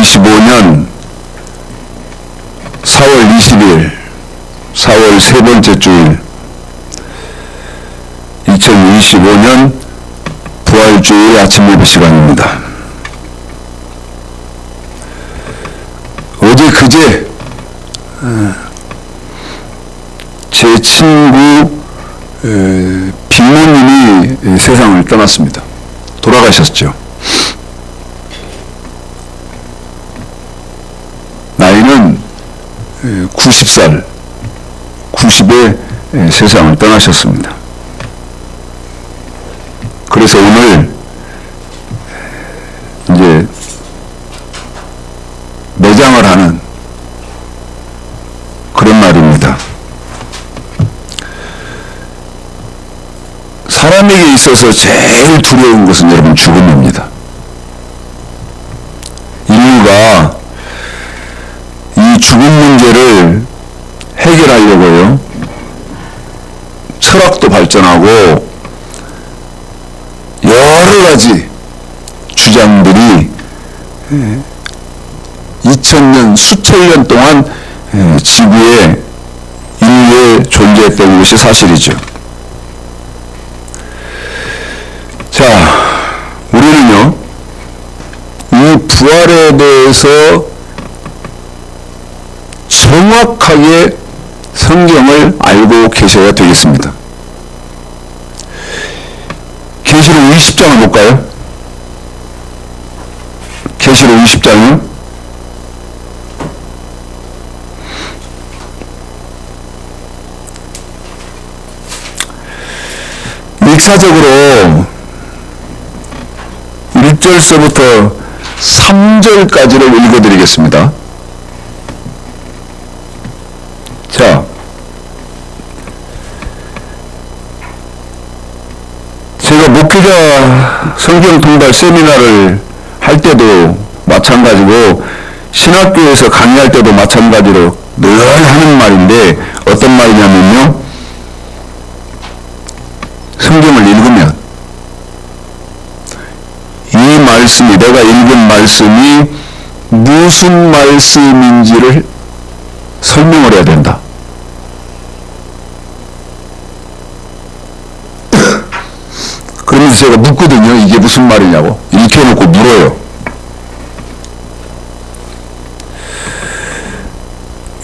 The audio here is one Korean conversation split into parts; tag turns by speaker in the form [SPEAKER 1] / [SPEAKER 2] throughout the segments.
[SPEAKER 1] 2025년 4월 20일, 4월 세 번째 주일, 2025년 부활주일 아침 예배 시간입니다. 어제 그제 제 친구 비모님이 세상을 떠났습니다. 돌아가셨죠. 나이는 90살, 90에 세상을 떠나셨습니다. 그래서 오늘 이제 매장을 하는 그런 날입니다. 사람에게 있어서 제일 두려운 것은 여러분 죽음입니다. 인류가 이 죽음 문제를 해결하려고요, 철학도 발전하고 여러 가지 주장들이 2000년, 수천 년 동안 지구에 인류에 존재했던 것이 사실이죠. 자, 우리는요, 이 부활에 대해서 정확하게 성경을 알고 계셔야 되겠습니다. 계시록 20장을 볼까요? 계시록 20장이요. 역사적으로 1절서부터 3절까지를 읽어드리겠습니다. 자, 제가 목회자 성경 통달 세미나를 할 때도 마찬가지고 신학교에서 강의할 때도 마찬가지로 늘 하는 말인데, 어떤 말이냐면요, 성경을 읽으면 이 말씀이, 내가 읽은 말씀이 무슨 말씀인지를 설명을 해야 된다. 그러면서 제가 묻거든요. 이게 무슨 말이냐고. 이렇게 해놓고 물어요.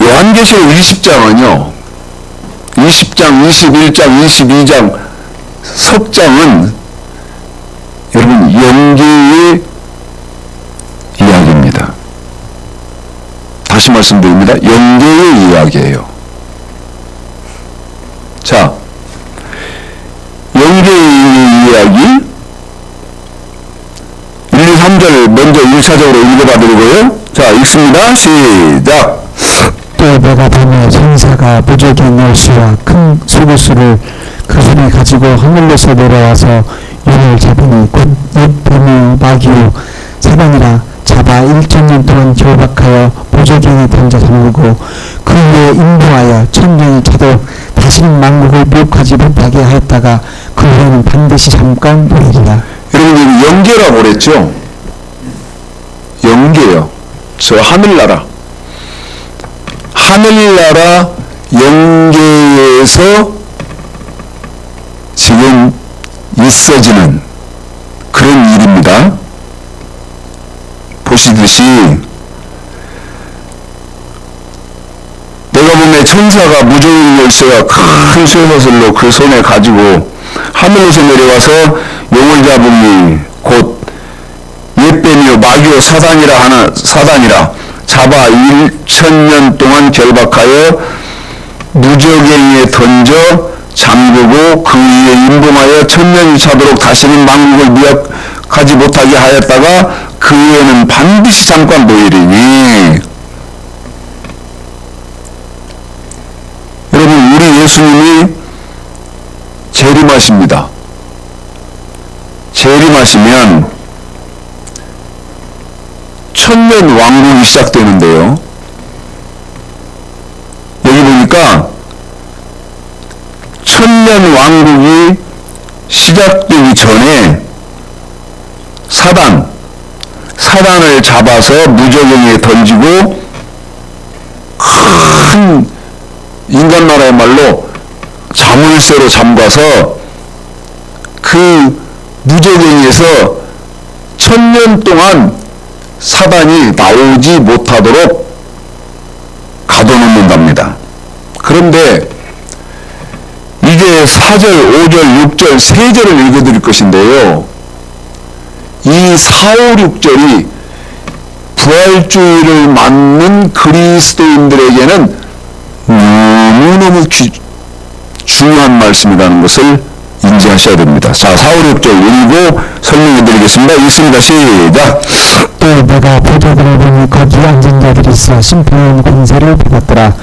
[SPEAKER 1] 요한계시록 20장은요, 20장, 21장, 22장 석장은 여러분 영계의 이야기입니다. 다시 말씀드립니다. 영계의 이야기예요. 자, 영계의 이야기 1, 2, 3절 먼저 1차적으로 읽어봐드리고요. 자, 읽습니다. 시작.
[SPEAKER 2] 또 내가 밤에 천사가 무적의 열쇠와 큰 속옷수를 그 손에 가지고 하늘에서 내려와서 용을 잡으니 곧 옛뱀이요 마귀요 사단이라 잡아 1000년 동안 결박하여 보조경에 던져 잠그고 그 위에 인도하여 1000년이 차도록 다시는 만국을 미혹하지 못하게 하였다가 그 후에는 반드시 잠깐 보이리라.
[SPEAKER 1] 여러분, 영계라고 그랬죠? 영계요. 저 하늘나라. 하늘나라 영계에서 지금 있어지는 그런 일입니다. 보시듯이 내가 보면 천사가 무적의 열쇠와 큰 쇠사슬로 그 손에 가지고 하늘에서 내려와서 용을 잡으니 곧 옛뱀이요 마귀요 사단이라 잡아 1000년 동안 결박하여 무적행에 던져 잠그고 그 위에 임금하여 1000년이 차도록 다시는 만국을 미혹하지 못하게 하였다가 그 후에는 반드시 잠깐 보이리니. 여러분, 우리 예수님이 재림하십니다. 재림하시면 1000년 왕국이 시작되는데요, 여기 보니까 1000년 왕국이 시작되기 전에 사단, 사단을 잡아서 무저갱에 던지고 큰 인간 나라의 말로 자물쇠로 잠가서 그 무저갱에서 1000년 동안 사단이 나오지 못하도록 가둬놓는답니다. 그런데 이게 4절, 5절, 6절, 3절을 읽어드릴 것인데요. 이 4, 5, 6절이 부활주의를 맞는 그리스도인들에게는 너무너무 중요한 말씀이라는 것을 인지하셔야 됩니다. 자, 4, 5, 6절 읽고 설명해 드리겠습니다. 읽습니다. 시작!
[SPEAKER 2] 또 내가 보좌들을 보니 거기 앉은 자들이 있어 심판하는 권세를 받았더라.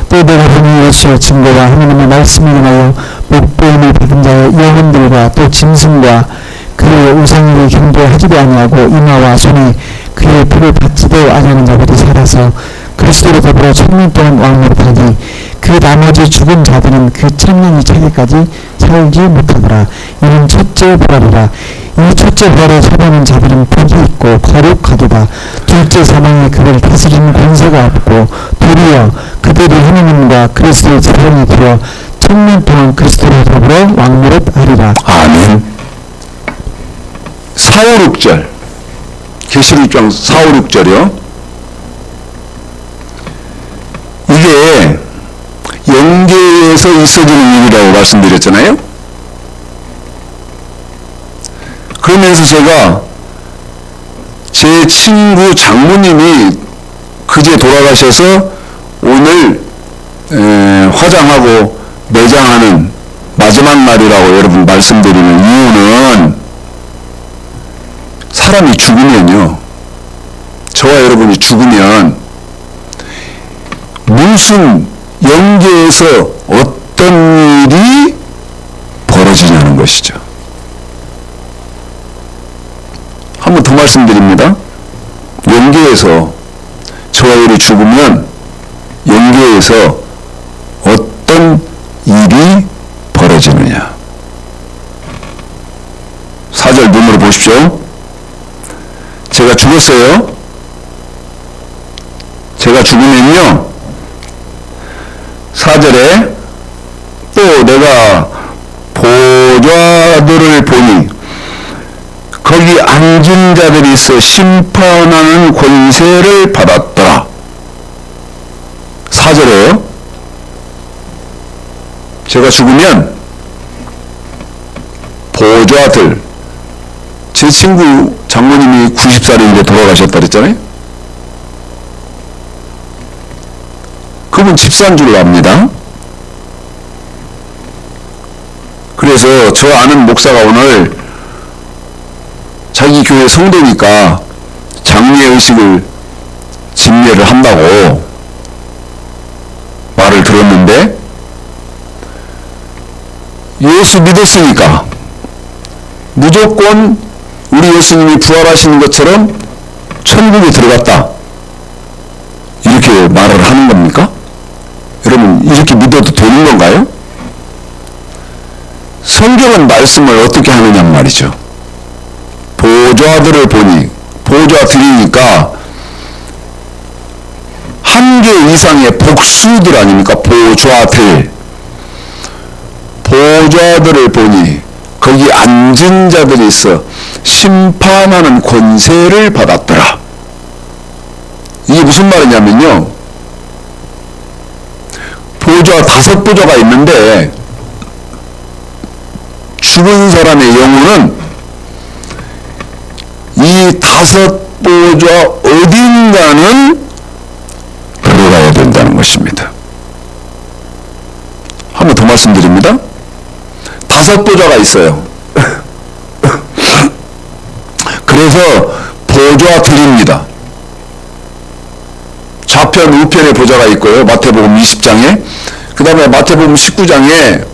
[SPEAKER 2] 또 내가 보니 예수의 증거와 하나님의 말씀을 인하여 목보임을 받은 자의 영혼들과 또 짐승과 그의 우상을 경배하지도 아니하고 이마와 손에 그의 피를 받지도 아니하는 자들이 살아서 그리스도로 더불어 1000년 동안 왕노릇하니 그 나머지 죽은 자들은 그 1000년이 차기까지 살지 못하더라. 이는 첫째 부활이라. 이 첫째 부활에 참여하는 자들은 복이 있고 거룩하도다. 둘째 사망에 그를 다스리는 권세가 없고 도리어 그들이 하나님과 그리스도의 자손이 되어 1000년 동안 그리스도로 더불어 왕노릇하리라.
[SPEAKER 1] 아멘. 4, 5, 6절 계시록 6장 4, 5, 6절이요. 이게 영계에서 있어지는 일이라고 말씀드렸잖아요. 그러면서 제가 제 친구 장모님이 그제 돌아가셔서 오늘 화장하고 매장하는 마지막 날이라고 여러분 말씀드리는 이유는 사람이 죽으면요, 저와 여러분이 죽으면 무슨 영계에서 어떤 일이 벌어지냐는 것이죠. 한 번 더 말씀드립니다. 영계에서 저와 여러분이 죽으면 영계에서 어떤 일이 벌어지느냐. 4절 눈으로 보십시오. 제가 죽었어요. 제가 죽으면요, 4절에 또 내가 보좌들을 보니 거기 앉은 자들이 있어 심판하는 권세를 받았더라. 4절에요. 제가 죽으면 보좌들, 제 친구 장모님이 90살인데 돌아가셨다 그랬잖아요. 그분 집사인 줄 압니다. 그래서 저 아는 목사가 오늘 자기 교회 성도니까 장례의식을 집례를 한다고 말을 들었는데, 예수 믿었으니까 무조건 우리 예수님이 부활하시는 것처럼 천국에 들어갔다, 이렇게 말을 하는 겁니까? 여러분, 이렇게 믿어도 되는 건가요? 성경은 말씀을 어떻게 하느냐 말이죠. 보좌들을 보니, 보좌들이니까 한 개 이상의 복수들 아닙니까? 보좌들. 보좌들을 보니 거기 앉은 자들이 있어 심판하는 권세를 받았더라. 이게 무슨 말이냐면요, 보좌 5보좌가 있는데 죽은 사람의 영혼은 이 5보좌 어딘가는 들어가야 된다는 것입니다. 한 번 더 말씀드립니다. 5보좌가 있어요. 그래서 보좌들입니다. 좌편, 우편에 보좌가 있고요. 마태복음 20장에. 그 다음에 마태복음 19장에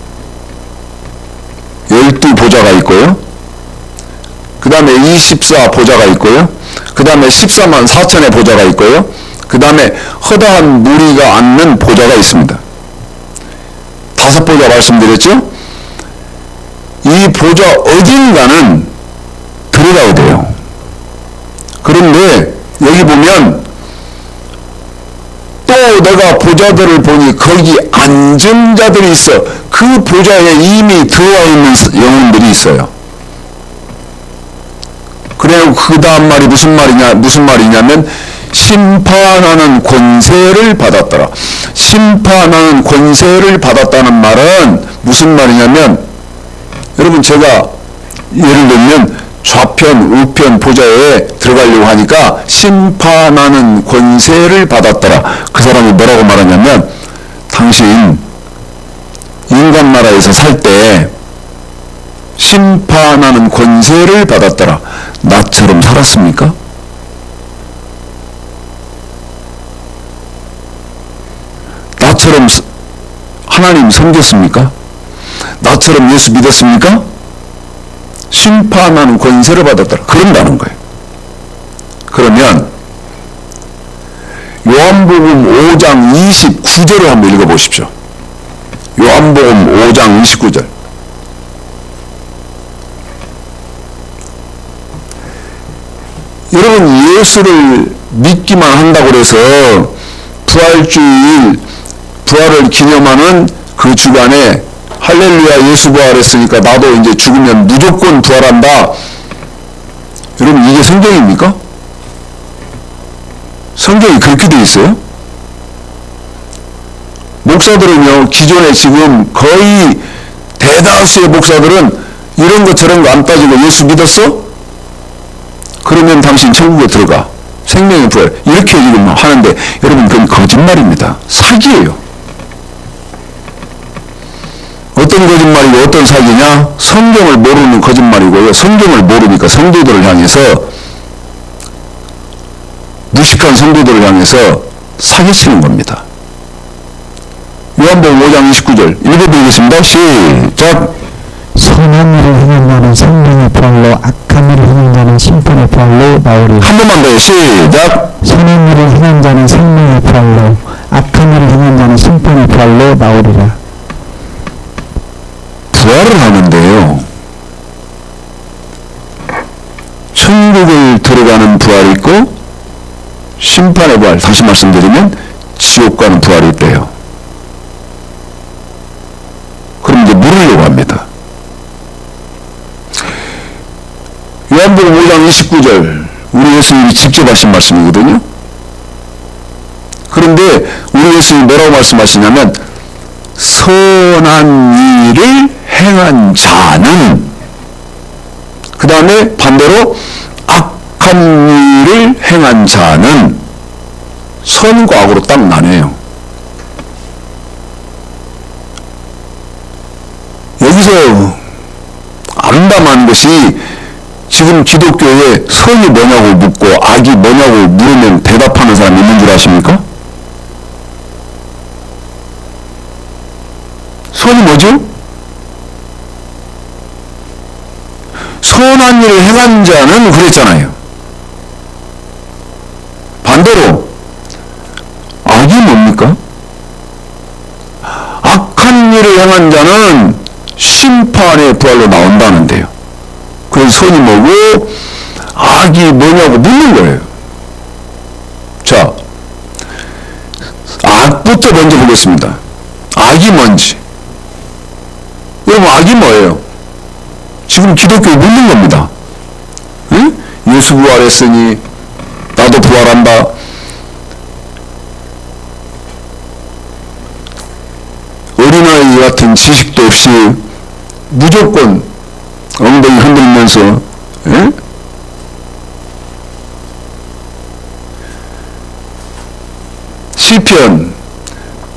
[SPEAKER 1] 12보좌가 있고요. 그 다음에 24보좌가 있고요. 그 다음에 14만 4천의 보좌가 있고요. 그 다음에 허다한 무리가 앉는 보좌가 있습니다. 5보좌 말씀드렸죠? 이 보좌 어딘가는 들어가야 돼요. 그런데 해보면 또 내가 보좌들을 보니 거기 앉은 자들이 있어. 그 보좌에 이미 들어와 있는 영혼들이 있어요. 그래요. 그 다음 말이 무슨 말이냐면 심판하는 권세를 받았더라. 심판하는 권세를 받았다는 말은 무슨 말이냐면, 여러분 제가 예를 들면 좌편 우편 보좌에 들어가려고 하니까 심판하는 권세를 받았더라. 그 사람이 뭐라고 말하냐면, 당신 인간 나라에서 살 때 심판하는 권세를 받았더라. 나처럼 살았습니까? 나처럼 하나님 섬겼습니까? 나처럼 예수 믿었습니까? 심판하는 권세를 받았더라. 그런다는 거예요. 그러면 요한복음 5장 29절을 한번 읽어보십시오. 요한복음 5장 29절. 여러분 예수를 믿기만 한다고 해서 부활주일 부활을 기념하는 그 주간에 할렐루야 예수 부활했으니까 나도 이제 죽으면 무조건 부활한다. 여러분 이게 성경입니까? 성경이 그렇게 되어 있어요? 목사들은요, 기존에 지금 거의 대다수의 목사들은 이런 거 저런 거 안 따지고 예수 믿었어? 그러면 당신 천국에 들어가. 생명의 부활. 이렇게 지금 하는데 여러분 그건 거짓말입니다. 사기예요. 어떤 거짓말이고 어떤 사기냐? 성경을 모르는 거짓말이고요. 성경을 모르니까 성도들을 향해서, 무식한 성도들을 향해서 사기치는 겁니다. 요한복음 5장 29절 읽어드리겠습니다. 시작.
[SPEAKER 2] 선한 일을 행한 자는 생명의 부활로, 악한 일을 행한 자는 심판의 부활로 나오리라.
[SPEAKER 1] 한 번만 더요. 시작.
[SPEAKER 2] 선한 일을 행한 자는 생명의 부활로, 악한 일을 행한 자는 심판의 부활로 나오리라.
[SPEAKER 1] 부활을 하는데요, 천국을 들어가는 부활이 있고 심판의 부활, 다시 말씀드리면 지옥 가는 부활이 있대요. 그럼 이제 물으려고 합니다. 요한복음 5장 29절 우리 예수님이 직접 하신 말씀이거든요. 그런데 우리 예수님이 뭐라고 말씀하시냐면, 선한 일을 행한 자는, 그 다음에 반대로 악한 일을 행한 자는, 선과 악으로 딱 나뉘어요. 여기서 암담한 것이, 지금 기독교에 선이 뭐냐고 묻고 악이 뭐냐고 물으면 대답하는 사람이 있는 줄 아십니까? 선이 뭐죠? 선한 일을 행한 자는 그랬잖아요. 반대로 악이 뭡니까? 악한 일을 행한 자는 심판의 부활로 나온다는데요. 그래서 선이 뭐고 악이 뭐냐고 묻는 거예요. 자, 악부터 먼저 보겠습니다. 악이 뭔지. 여러분 악이 뭐예요? 지금 기독교에 묻는 겁니다. 응? 예수 부활했으니 나도 부활한다. 어린아이 같은 지식도 없이 무조건 엉덩이 흔들면서, 예? 시편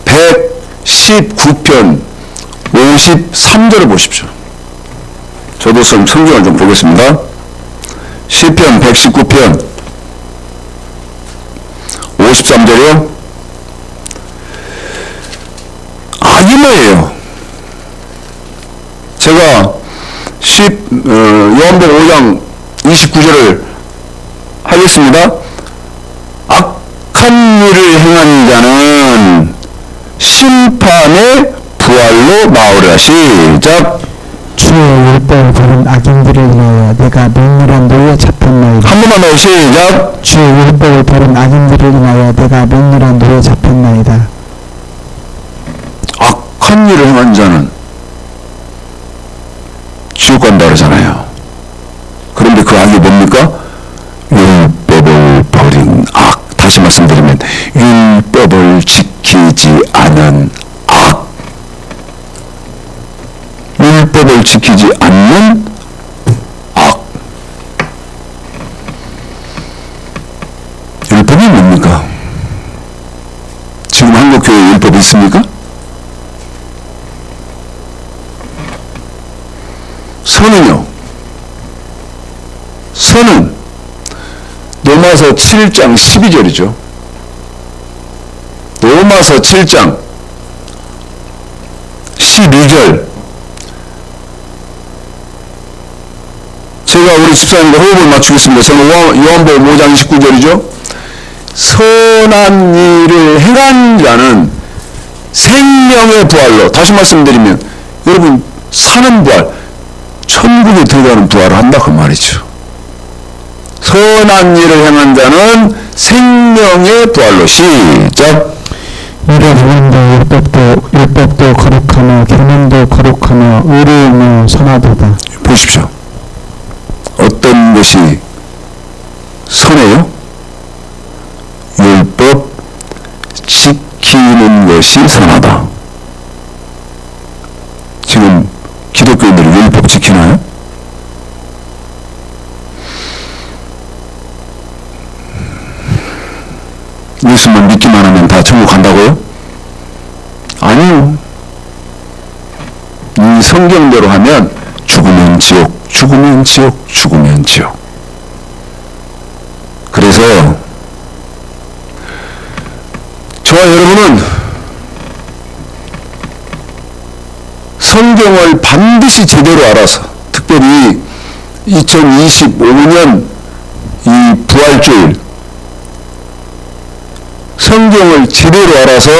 [SPEAKER 1] 119편 53절을 보십시오. 저도 성경을 좀 보겠습니다. 시편 119편 53절이요. 악이 뭐예요? 제가 요한복음 5장 29절을 하겠습니다. 악한 일을 행한 자는 심판의 부활로 나오리라. 시작.
[SPEAKER 2] 주의 율법을 버린 악인들을 위하여 내가 맹렬한 노에 잡혔나이다.
[SPEAKER 1] 한 번만 한번 시작.
[SPEAKER 2] 주 율법을 버린 악인들을 인하여 내가 맹렬한 노에 잡혔나이다.
[SPEAKER 1] 악한 일을 행한 자는 지옥 간다 그러잖아요. 그런데 그 악이 뭡니까? 율법을 버린 악. 다시 말씀드리면 율법을 지키지 않은 악. 율법을 지키지 않는 악. 율법이 뭡니까? 지금 한국교회에 율법이 있습니까? 선은요? 선은 로마서 7장 12절이죠. 로마서 7장 12절. 제가 우리 집사님과 호흡을 맞추겠습니다. 저는 요한복음 5장 29절이죠. 선한 일을 행한 자는 생명의 부활로, 다시 말씀드리면 여러분 사는 부활, 천국에 들어가는 부활을 한다 그 말이죠. 선한 일을 행한 자는 생명의 부활로. 시작.
[SPEAKER 2] 이를 보건도 율법도 거룩하며 계명도 거룩하며 의로우며 선하도다.
[SPEAKER 1] 보십시오. 어떤 것이 선해요? 율법 지키는 것이 선하다. 지금 기독교인들이 율법 지키나요? 예수만 믿기만 하면 다 천국 간다고요? 아니요. 이 성경대로 하면 죽으면 지옥, 죽으면 지옥, 죽으면 지옥. 그래서 저와 여러분은 성경을 반드시 제대로 알아서, 특별히 2025년 이 부활주일 성경을 제대로 알아서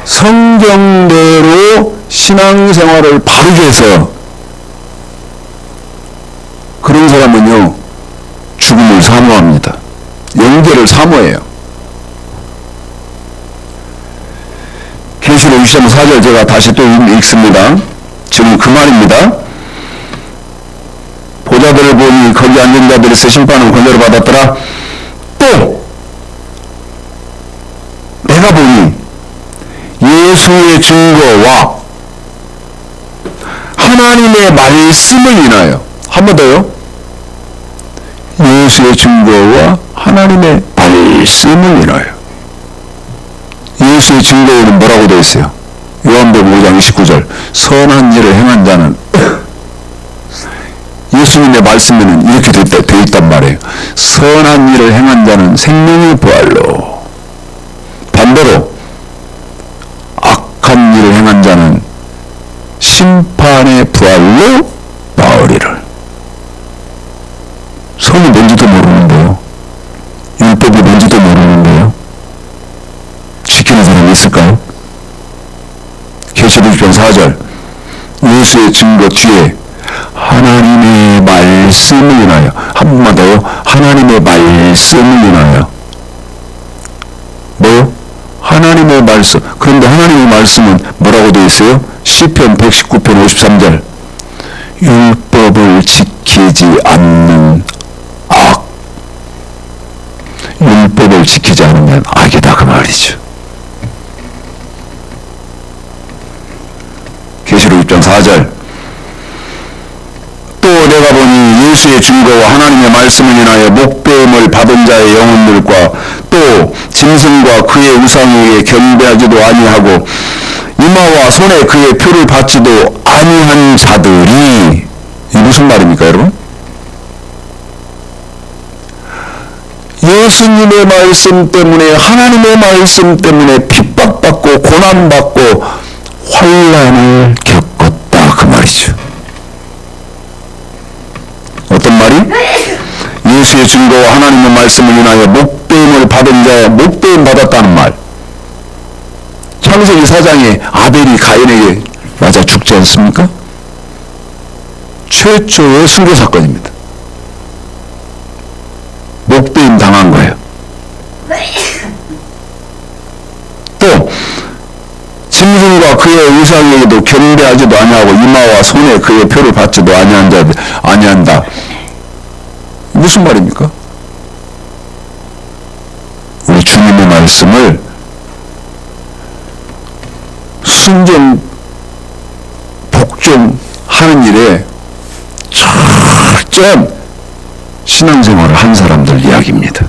[SPEAKER 1] 성경대로 신앙생활을 바르게 해서, 그런 사람은요 죽음을 사모합니다. 영계를 사모해요. 계시록 6장 4절 제가 다시 또 읽습니다. 지금 그 말입니다. 보좌들을 보니 거기 앉은 자들에서 심판은 권세를 받았더라. 또 내가 보니 예수의 증거와 하나님의 말씀을 인하여, 한 번 더요. 예수의 증거와 하나님의 말씀을 인하여. 예수의 증거에는 뭐라고 되어 있어요? 요한복음 5장 29절. 선한 일을 행한 자는, 예수님의 말씀에는 이렇게 되어 있단 말이에요. 선한 일을 행한 자는 생명의 부활로. 반대로 악한 일을 행한 자는 심판의 부활로 나으리를. 선이 뭔지도 모르는데요. 율법이 뭔지도 모르는데요. 지키는 사람이 있을까요? 계시록 6장 4절. 예수의 증거 뒤에 하나님의 말씀을 인하여. 한 번만 더요. 하나님의 말씀을 인하여. 뭐요? 하나님의 말씀. 그런데 하나님의 말씀은 뭐라고 되어 있어요? 시편 119편 53절. 율법을 지키지 않는 악. 율법을 지키지 않으면 악이다 그 말이죠. 계시록 6장 4절. 또 내가 보니 예수의 증거와 하나님의 말씀을 인하여 목배임을 받은 자의 영혼들과 또 짐승과 그의 우상에게 경배하지도 아니하고 이마와 손에 그의 표를 받지도 아니한 자들이, 이 무슨 말입니까 여러분? 예수님의 말씀 때문에, 하나님의 말씀 때문에 핍박받고 고난받고 환난을 겪었다 그 말이죠. 어떤 말이? 예수의 증거와 하나님의 말씀을 인하여 목배임을 받은 자의, 목배임 받았다는 말. 창세기 4장에 아벨이 가인에게 맞아 죽지 않습니까? 최초의 순교 사건입니다. 목배임 당한 거예요. 또 짐승과 그의 우상에게도 경배하지도 아니하고 이마와 손에 그의 표를 받지도 아니한다. 무슨 말입니까? 우리 주님의 말씀을 순종 복종하는 일에 철저한 신앙생활을 한 사람들 이야기입니다.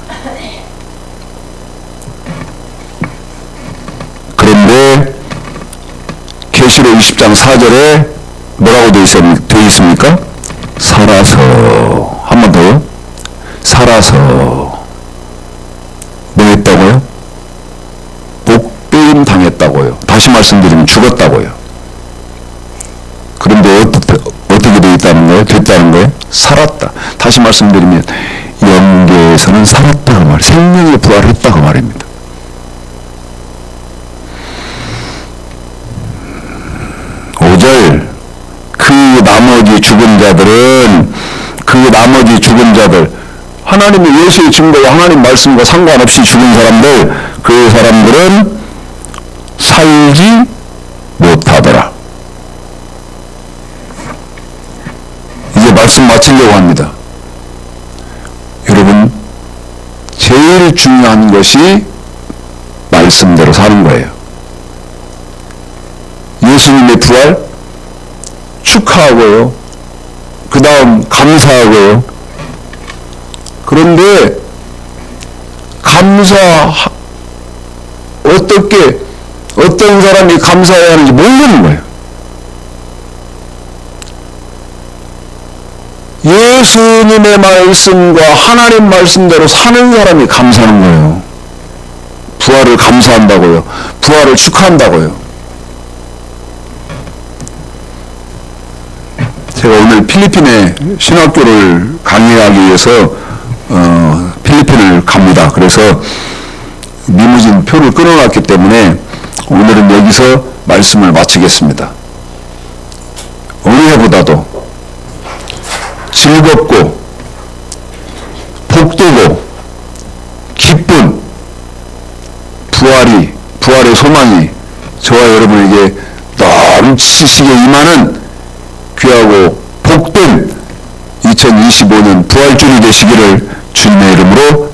[SPEAKER 1] 그런데 계시록 20장 4절에 뭐라고 되어 있습니까? 살아서, 한 번 더요. 살아서 뭐 했다고요? 목배임 당했다고요. 다시 말씀드리면 죽었다고요. 그런데 어떻게 되어 있다는 거예요? 됐다는 거예요? 살았다. 다시 말씀드리면 영계에서는 살았다고 말이에요. 생명에 부활했다고 말입니다. 그 나머지 죽은 자들 하나님의 예수의 증거와 하나님 말씀과 상관없이 죽은 사람들, 그 사람들은 살지 못하더라. 이제 말씀 마치려고 합니다. 여러분, 제일 중요한 것이 말씀대로 사는 거예요. 예수님의 부활 축하하고요. 그 다음 감사하고요. 그런데 어떤 사람이 감사해야 하는지 모르는 거예요. 예수님의 말씀과 하나님 말씀대로 사는 사람이 감사하는 거예요. 부활을 감사한다고요. 부활을 축하한다고요. 제가 오늘 필리핀에 신학교를 강의하기 위해서 필리핀을 갑니다. 그래서 리무진 표를 끊어놨기 때문에 오늘은 여기서 말씀을 마치겠습니다. 어느 해보다도 즐겁고 복되고 기쁜 부활의 소망이 저와 여러분에게 넘치시게 임하는 귀하고 복된 2025년 부활주일이 되시기를 주님의 이름으로